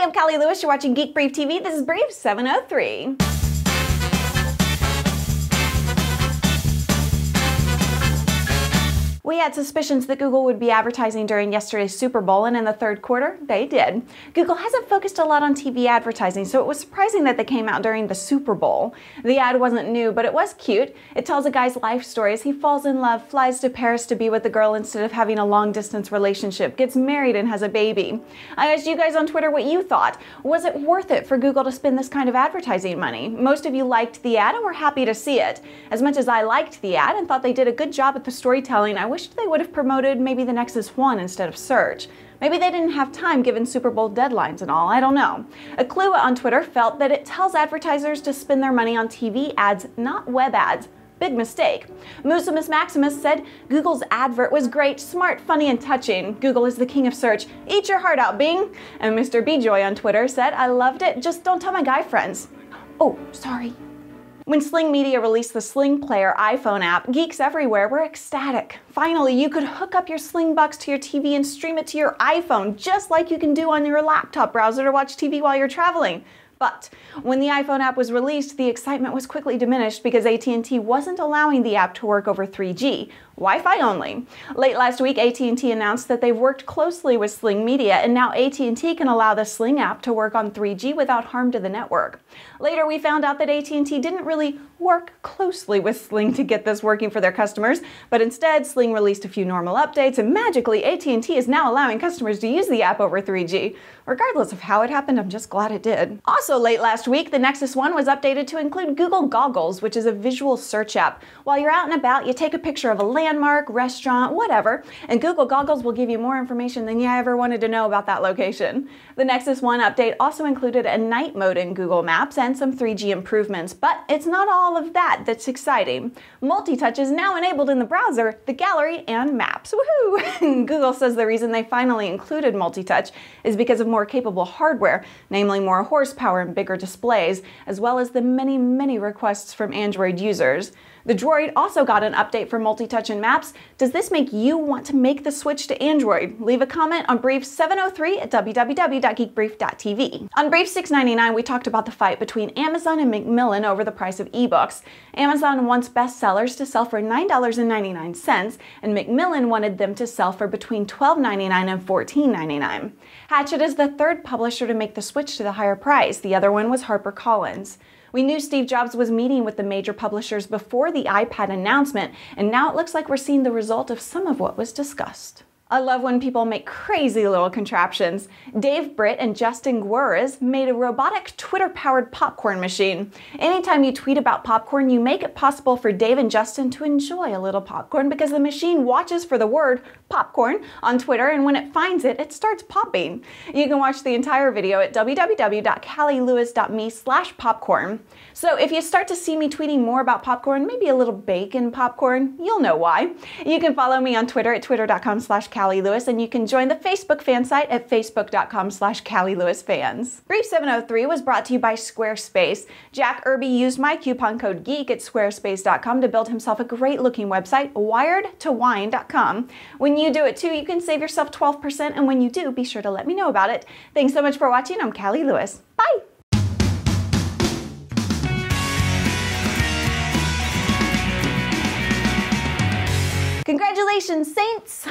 Hey, I'm Callie Lewis. You're watching Geek Brief TV. This is Brief 703. We had suspicions that Google would be advertising during yesterday's Super Bowl, and in the third quarter, they did. Google hasn't focused a lot on TV advertising, so it was surprising that they came out during the Super Bowl. The ad wasn't new, but it was cute. It tells a guy's life story as he falls in love, flies to Paris to be with the girl instead of having a long-distance relationship, gets married, and has a baby. I asked you guys on Twitter what you thought. Was it worth it for Google to spend this kind of advertising money? Most of you liked the ad and were happy to see it. As much as I liked the ad and thought they did a good job at the storytelling, I wished they would have promoted maybe the Nexus One instead of search. Maybe they didn't have time given Super Bowl deadlines and all, I don't know. Aklua on Twitter felt that it tells advertisers to spend their money on TV ads, not web ads. Big mistake. Musimus Maximus said, Google's advert was great, smart, funny, and touching. Google is the king of search. Eat your heart out, Bing. And Mr. Bjoy on Twitter said, I loved it, just don't tell my guy friends. Oh, sorry. When Sling Media released the Sling Player iPhone app, geeks everywhere were ecstatic. Finally, you could hook up your Sling box to your TV and stream it to your iPhone, just like you can do on your laptop browser to watch TV while you're traveling. But when the iPhone app was released, the excitement was quickly diminished because AT&T wasn't allowing the app to work over 3G, Wi-Fi only. Late last week, AT&T announced that they've worked closely with Sling Media, and now AT&T can allow the Sling app to work on 3G without harm to the network. Later, we found out that AT&T didn't really work closely with Sling to get this working for their customers, but instead, Sling released a few normal updates, and magically, AT&T is now allowing customers to use the app over 3G. Regardless of how it happened, I'm just glad it did. Also late last week, the Nexus One was updated to include Google Goggles, which is a visual search app. While you're out and about, you take a picture of a landmark, restaurant, whatever, and Google Goggles will give you more information than you ever wanted to know about that location. The Nexus One update also included a night mode in Google Maps and some 3G improvements, but it's not all of that that's exciting. Multi-touch is now enabled in the browser, the gallery, and Maps. Woohoo! Google says the reason they finally included multi-touch is because of more capable hardware, namely more horsepower and bigger displays, as well as the many requests from Android users. The Droid also got an update for multi-touch and Maps. Does this make you want to make the switch to Android? Leave a comment on Brief 703 at www.geekbrief.tv. On Brief 699, we talked about the fight between Amazon and Macmillan over the price of ebooks. Amazon wants bestsellers to sell for $9.99, and Macmillan wanted them to sell for between $12.99 and $14.99. Hachette is the third publisher to make the switch to the higher price. The other one was HarperCollins. We knew Steve Jobs was meeting with the major publishers before the iPad announcement, and now it looks like we're seeing the result of some of what was discussed. I love when people make crazy little contraptions. Dave Britt and Justin Guerres made a robotic Twitter-powered popcorn machine. Anytime you tweet about popcorn, you make it possible for Dave and Justin to enjoy a little popcorn because the machine watches for the word popcorn on Twitter, and when it finds it, it starts popping. You can watch the entire video at www.callielewis.me/popcorn. So if you start to see me tweeting more about popcorn, maybe a little bacon popcorn, you'll know why. You can follow me on Twitter at twitter.com/Callie Lewis, and you can join the Facebook fan site at facebook.com/Callie Lewis fans. Brief 703 was brought to you by Squarespace. Jack Irby used my coupon code GEEK at squarespace.com to build himself a great looking website, wiredtowine.com. When you do it too, you can save yourself 12%, and when you do, be sure to let me know about it. Thanks so much for watching. I'm Callie Lewis. Bye! Congratulations, Saints!